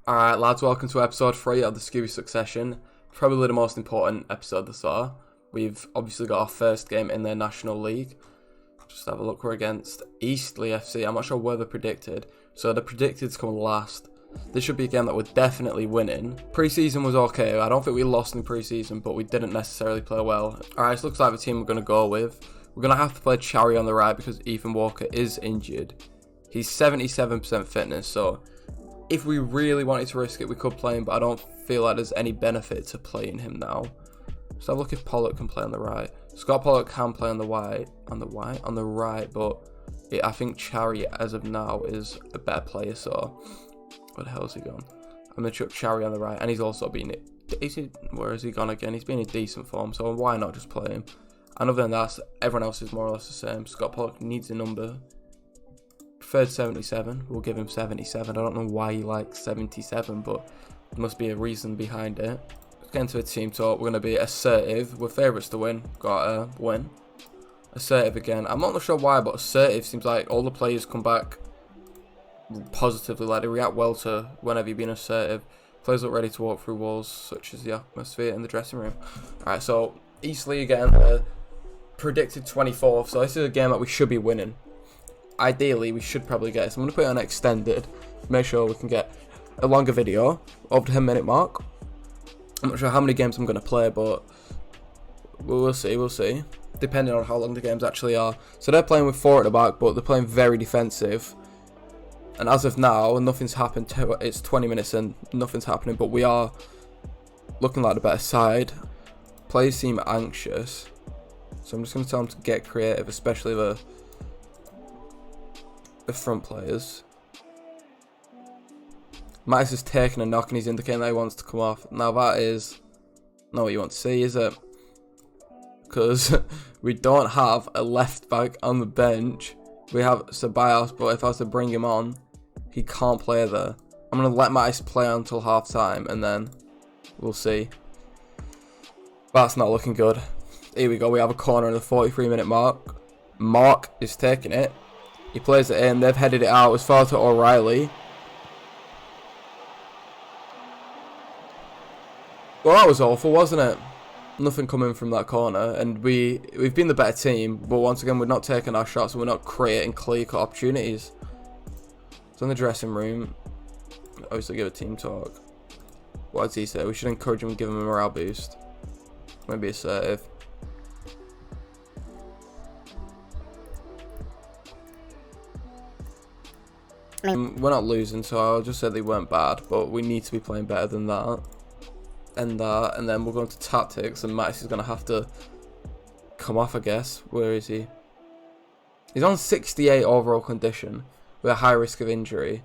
Alright lads, welcome to episode 3 of the Scooby Succession. Probably the most important episode thus far. We've obviously got our first game in their National League. Just have a look, we're against Eastleigh FC. I'm not sure where they're predicted. So the predicted's come last. This should be a game that we're definitely winning. Pre-season was okay. I don't think we lost in pre-season, but we didn't necessarily play well. Alright, so looks like the team we're going to go with. We're going to have to play Cherry on the right because Ethan Walker is injured. He's 77% fitness, so if we really wanted to risk it, we could play him, but I don't feel like there's any benefit to playing him now. So have a look if Pollock can play on the right. Scott Pollock can play on the right, but I think Cherry as of now is a better player. So where the hell is he gone? I'm gonna chuck Cherry on the right, and he's also been. Where has he gone again? He's been in decent form, so why not just play him? And other than that, everyone else is more or less the same. Scott Pollock needs a number. Preferred 77, we'll give him 77. I don't know why he likes 77, but there must be a reason behind it. Let's get into a team talk. We're going to be assertive. We're favourites to win. Got to win. Assertive again. I'm not sure why, but assertive seems like all the players come back positively. Like they react well to whenever you've been assertive. Players look ready to walk through walls, such as the atmosphere in the dressing room. Alright, so Eastleigh again. Predicted 24th. So this is a game that we should be winning. Ideally, we should probably get it. So I'm going to put it on extended. Make sure we can get a longer video over the 10-minute mark. I'm not sure how many games I'm going to play, but we'll see. Depending on how long the games actually are. So they're playing with 4 at the back, but they're playing very defensive. And as of now, nothing's happened. It's 20 minutes and nothing's happening, but we are looking like the better side. Players seem anxious. So I'm just going to tell them to get creative, especially the front players. Mattis is taking a knock and he's indicating that he wants to come off. Now that is not what you want to see, is it? Because we don't have a left back on the bench. We have Ceballos, but if I was to bring him on, he can't play there. I'm going to let Mattis play until half time and then we'll see. That's not looking good. Here we go, we have a corner in the 43-minute mark. Mark is taking it. He plays it in. They've headed it out. It's far to O'Reilly. Well, that was awful, wasn't it? Nothing coming from that corner. And we've been the better team. But once again, we're not taking our shots. And we're not creating clear-cut opportunities. So in the dressing room, obviously give a team talk. What does he say? We should encourage him and give him a morale boost. Maybe assertive. We're not losing, so I'll just say they weren't bad, but we need to be playing better than that. And then we'll go into tactics, and Max is going to have to come off, I guess. Where is he? He's on 68 overall condition with a high risk of injury.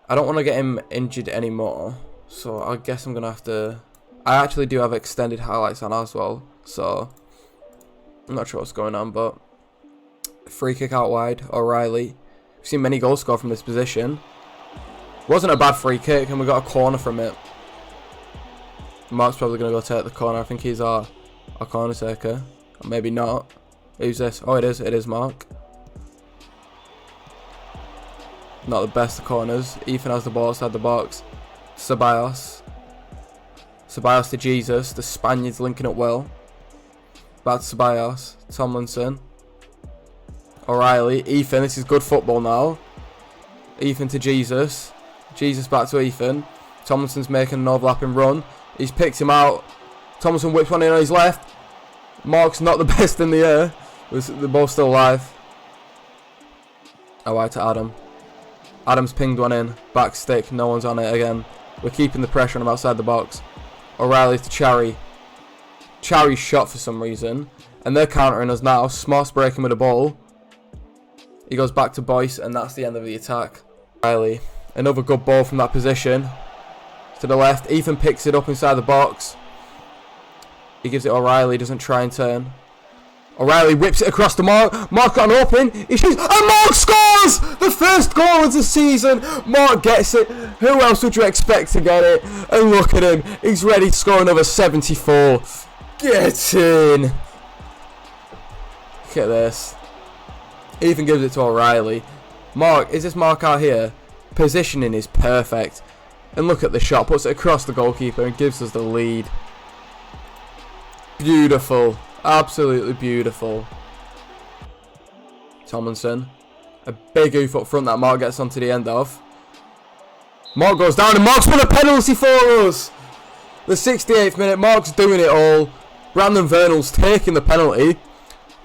I don't want to get him injured anymore, so I guess I'm going to have to... I actually do have extended highlights on as well, so I'm not sure what's going on, but free kick out wide, O'Reilly. We've seen many goals scored from this position. Wasn't a bad free kick, and we got a corner from it. Mark's probably going to go take the corner. I think he's our corner taker. Or maybe not. Who's this? Oh, it is. It is Mark. Not the best of corners. Ethan has the ball outside the box. Ceballos. Ceballos to Jesus. The Spaniards linking up well. Back to Ceballos. Tomlinson. O'Reilly, Ethan, this is good football now. Ethan to Jesus. Jesus back to Ethan. Tomlinson's making an overlapping run. He's picked him out. Tomlinson whips one in on his left. Mark's not the best in the air. The ball's still alive. Oh, right to Adam. Adam's pinged one in. Back stick, no one's on it again. We're keeping the pressure on him outside the box. O'Reilly to Cherry. Cherry's shot for some reason. And they're countering us now. Smart's breaking with the ball. He goes back to Boyce, and that's the end of the attack. Riley, another good ball from that position. To the left, Ethan picks it up inside the box. He gives it O'Reilly, doesn't try and turn. O'Reilly whips it across the Mark. Mark got an open. He shoots, and Mark scores! The first goal of the season. Mark gets it. Who else would you expect to get it? And look at him. He's ready to score another 74. Get in. Look at this. He even gives it to O'Reilly. Mark, is this Mark out here? Positioning is perfect. And look at the shot. Puts it across the goalkeeper and gives us the lead. Beautiful. Absolutely beautiful. Tomlinson. A big oof up front that Mark gets onto the end of. Mark goes down and Mark's won a penalty for us. The 68th minute. Mark's doing it all. Brandon Vernal's taking the penalty.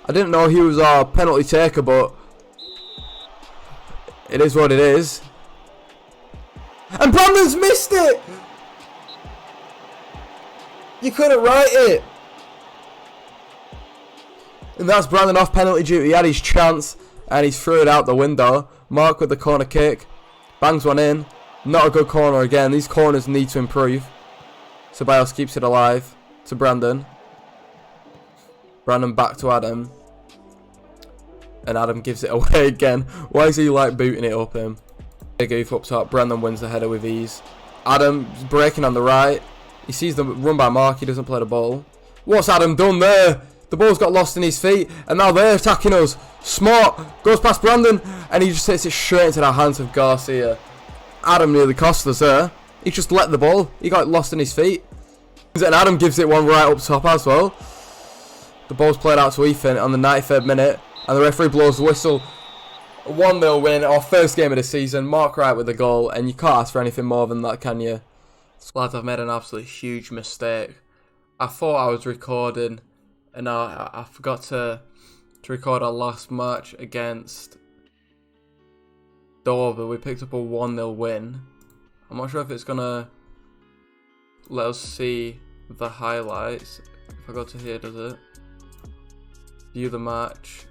I didn't know he was our penalty taker, but it is what it is. And Brandon's missed it! You couldn't write it. And that's Brandon off penalty duty. He had his chance and he's threw it out the window. Mark with the corner kick. Bangs one in. Not a good corner again. These corners need to improve. Ceballos keeps it alive to Brandon. Brandon back to Adam. And Adam gives it away again. Why is he like booting it up him? Big oof up top. Brandon wins the header with ease. Adam breaking on the right. He sees the run by Mark. He doesn't play the ball. What's Adam done there? The ball's got lost in his feet. And now they're attacking us. Smart. Goes past Brandon. And he just hits it straight into the hands of Garcia. Adam nearly cost us there. He just let the ball. He got lost in his feet. And Adam gives it one right up top as well. The ball's played out to Ethan on the 93rd minute. And the referee blows the whistle. A 1-0 win, our first game of the season. Mark Wright with the goal, and you can't ask for anything more than that, can you? Lads, I've made an absolute huge mistake. I thought I was recording, and I forgot to record our last match against Dover. We picked up a 1-0 win. I'm not sure if it's going to let us see the highlights. If I go to here, does it? View the match.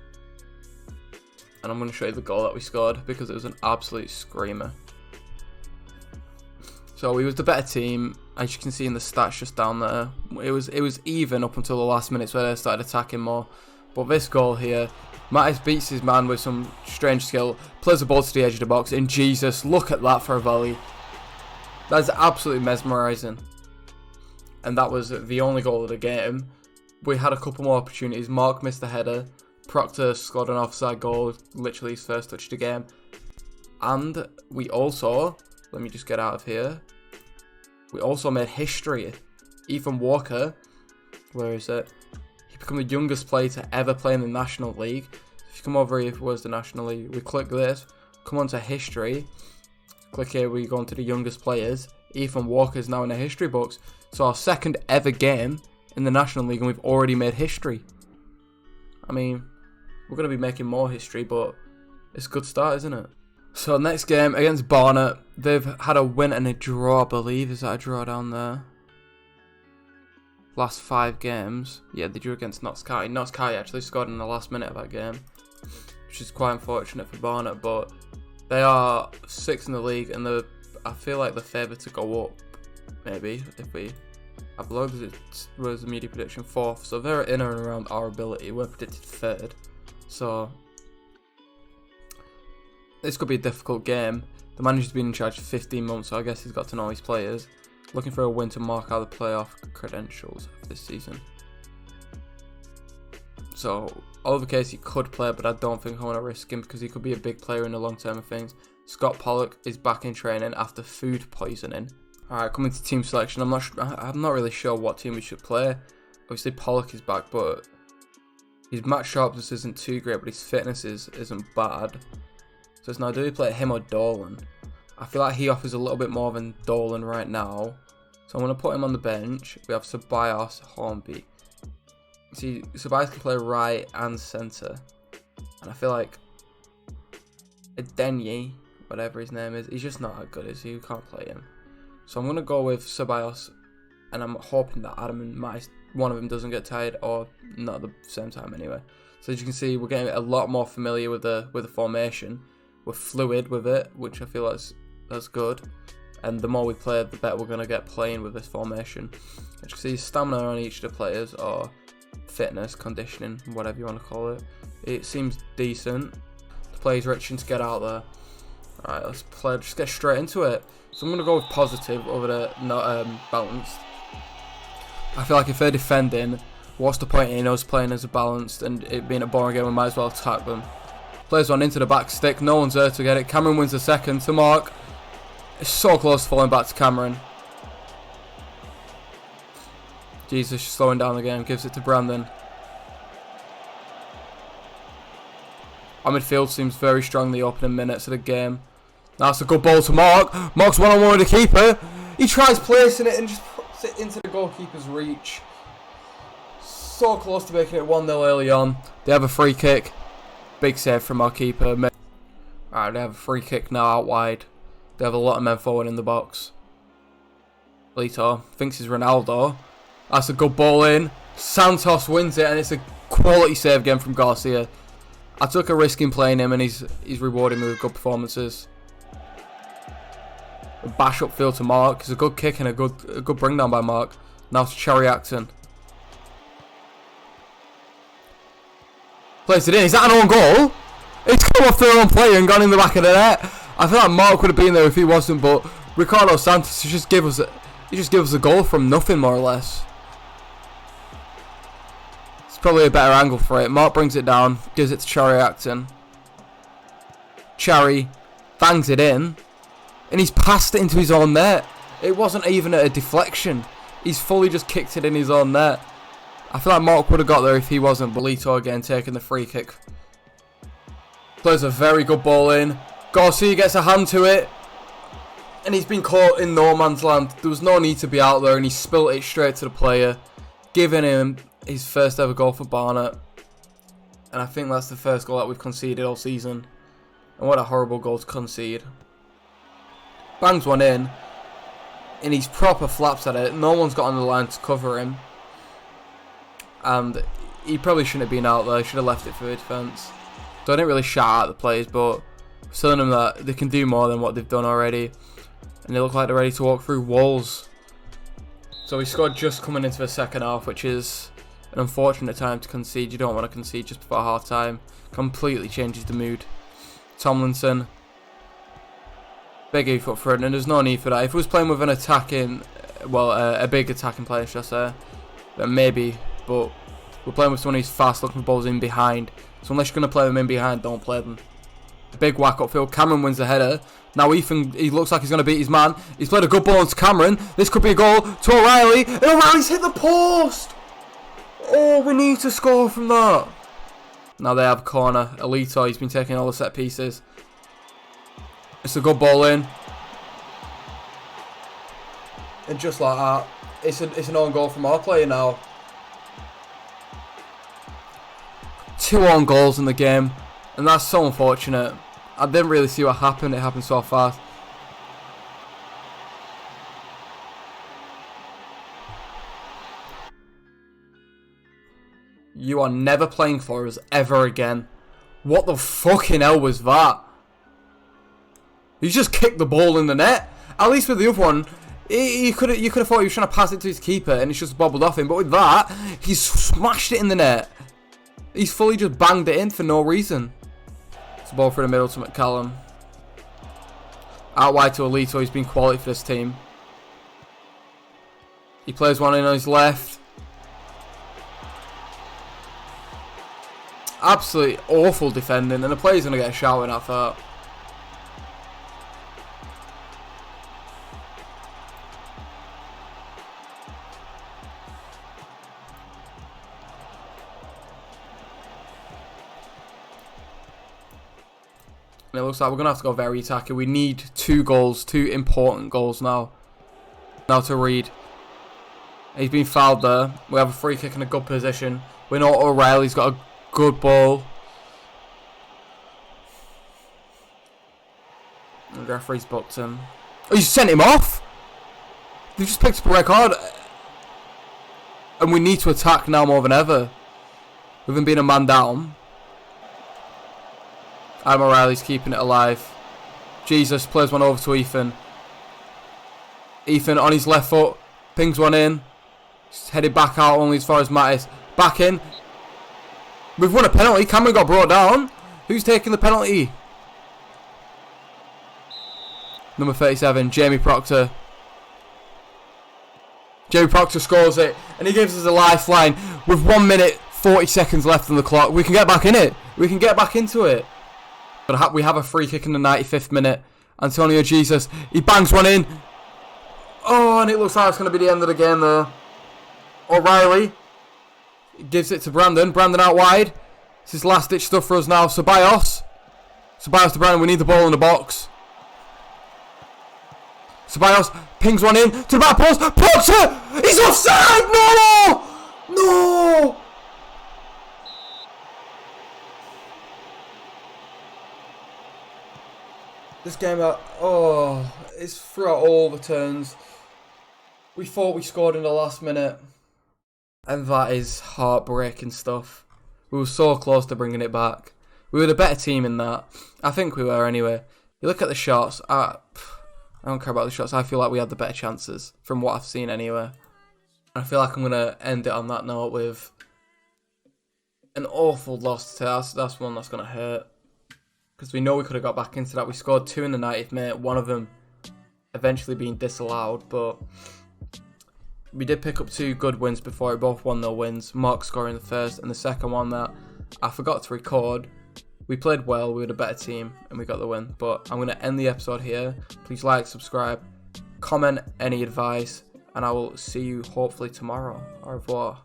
And I'm going to show you the goal that we scored because it was an absolute screamer. So we was the better team, as you can see in the stats just down there. It was even up until the last minutes where they started attacking more. But this goal here, Mattis beats his man with some strange skill, plays the ball to the edge of the box, and Jesus, look at that for a volley. That's absolutely mesmerising. And that was the only goal of the game. We had a couple more opportunities. Mark missed the header. Proctor scored an offside goal, literally his first touch of the game. And we also, let me just get out of here. We also made history. Ethan Walker, where is it? He became the youngest player to ever play in the National League. If you come over here, where's the National League? We click this, come on to history. Click here, we go on to the youngest players. Ethan Walker is now in the history books. So our second ever game in the National League, and we've already made history. I mean, we're going to be making more history, but it's a good start, isn't it? So next game against Barnet, they've had a win and a draw, I believe. Is that a draw down there? Last 5 games. Yeah, they drew against Notts County. Notts County actually scored in the last minute of that game, which is quite unfortunate for Barnet, but they are 6th in the league, and I feel like they're favoured to go up, maybe, if we have looked. It was the media prediction 4th, so they're in and around our ability. We're predicted 3rd. So this could be a difficult game. The manager's been in charge for 15 months, so I guess he's got to know his players. Looking for a win to mark out the playoff credentials of this season. So Oliver Casey could play, but I don't think I want to risk him because he could be a big player in the long term of things. Scott Pollock is back in training after food poisoning. Alright, coming to team selection. I'm not really sure what team we should play. Obviously Pollock is back, but his match sharpness isn't too great, but his fitness isn't bad. So it's now, do we play him or Dolan? I feel like he offers a little bit more than Dolan right now. So I'm going to put him on the bench. We have Ceballos, Hornby. See, Ceballos can play right and centre. And I feel like Adenye, whatever his name is, he's just not that good, is he? You can't play him. So I'm going to go with Ceballos. And I'm hoping that Adam and Mattis, one of them doesn't get tired, or not at the same time anyway. So as you can see, we're getting a lot more familiar with the formation. We're fluid with it, which I feel like that's good. And the more we play, the better we're going to get playing with this formation. As you can see, stamina on each of the players, or fitness, conditioning, whatever you want to call it. It seems decent. The player's itching to get out there. Alright, let's play. Just get straight into it. So I'm going to go with positive over the not balanced. I feel like if they're defending, what's the point in us playing as a balanced and it being a boring game? We might as well attack them. Plays one into the back stick. No one's there to get it. Cameron wins the second to Mark. It's so close to falling back to Cameron. Jesus, slowing down the game. Gives it to Brandon. Our midfield seems very strong in the opening minutes of the game. That's a good ball to Mark. Mark's one-on-one with the keeper. He tries placing it and just puts it into the goalkeeper's reach. So close to making it 1-0 early on. They have a free kick. Big save from our keeper. Alright, they have a free kick now out wide. They have a lot of men forward in the box. Lito thinks he's Ronaldo. That's a good ball in. Santos wins it, and it's a quality save again from Garcia. I took a risk in playing him, and he's rewarding me with good performances. A bash upfield to Mark. It's a good kick and a good bring down by Mark. Now to Cherry Acton. Plays it in. Is that an own goal? It's come off their own player and gone in the back of the net. I feel like Mark would have been there if he wasn't, but Ricardo Santos just give us a goal from nothing, more or less. It's probably a better angle for it. Mark brings it down, gives it to Cherry Acton. Cherry bangs it in, and he's passed it into his own net. It wasn't even a deflection. He's fully just kicked it in his own net. I feel like Mark would have got there if he wasn't. Bolito again taking the free kick. Plays a very good ball in. Garcia gets a hand to it. And he's been caught in no man's land. There was no need to be out there, and he spilt it straight to the player, giving him his first ever goal for Barnet. And I think that's the first goal that we've conceded all season. And what a horrible goal to concede. Bangs one in. And he's proper flaps at it. No one's got on the line to cover him. And he probably shouldn't have been out there. He should have left it for the defence. So I didn't really shout at the players, but telling them that they can do more than what they've done already. And they look like they're ready to walk through walls. So we scored just coming into the second half, which is an unfortunate time to concede. You don't want to concede just before half time. Completely changes the mood. Tomlinson. Big E up front, and there's no need for that. If we was playing with an attacking, well, a big attacking player, should I say, then maybe. But we're playing with someone who's fast, looking for balls in behind. So unless you're going to play them in behind, don't play them. Big whack upfield. Cameron wins the header. Now Ethan, he looks like he's going to beat his man. He's played a good ball into Cameron. This could be a goal to O'Reilly. And O'Reilly's hit the post. Oh, we need to score from that. Now they have a corner. Alito, he's been taking all the set pieces. It's a good ball in. And just like that, it's an own goal from our player now. 2 own goals in the game. And that's so unfortunate. I didn't really see what happened. It happened so fast. You are never playing for us ever again. What the fucking hell was that? He just kicked the ball in the net. At least with the other one, you could have thought he was trying to pass it to his keeper and it's just bobbled off him. But with that, he's smashed it in the net. He's fully just banged it in for no reason. It's a ball through the middle to McCallum. Out wide to Alito. He's been quality for this team. He plays one in on his left. Absolutely awful defending, and the player's going to get a shout in that thought. And it looks like we're going to have to go very attacking. We need 2 goals, 2 important goals now. Now to Reed. He's been fouled there. We have a free kick in a good position. We know O'Reilly's got a good ball. And the referee's booked him. Oh, you sent him off? They've just picked up a red card. And we need to attack now more than ever. With him being a man down. Adam O'Reilly's keeping it alive. Jesus plays one over to Ethan. Ethan on his left foot. Pings one in. He's headed back out only as far as Mattis. Back in. We've won a penalty. Cameron got brought down. Who's taking the penalty? Number 37, Jamie Proctor. Jamie Proctor scores it. And he gives us a lifeline. With 1 minute, 40 seconds left on the clock. We can get back in it. We can get back into it. But we have a free kick in the 95th minute. Antonio Jesus. He bangs one in. Oh, and it looks like it's going to be the end of the game there. O'Reilly gives it to Brandon. Brandon out wide. This is last ditch stuff for us now. Ceballos. Ceballos to Brandon. We need the ball in the box. Ceballos pings one in to the back post. Puts it. He's offside. No. No. This game, it's throughout all the turns. We thought we scored in the last minute. And that is heartbreaking stuff. We were so close to bringing it back. We were the better team in that. I think we were anyway. You look at the shots. I don't care about the shots. I feel like we had the better chances from what I've seen anyway. I feel like I'm going to end it on that note with an awful loss to us. That's one that's going to hurt. Because we know we could have got back into that. We scored 2 in the 90th minute. One of them eventually being disallowed. But we did pick up 2 good wins before it. Both 1-0 wins. Mark scoring the first. And the second one that I forgot to record. We played well. We were the better team. And we got the win. But I'm going to end the episode here. Please like, subscribe, comment any advice. And I will see you hopefully tomorrow. Au revoir.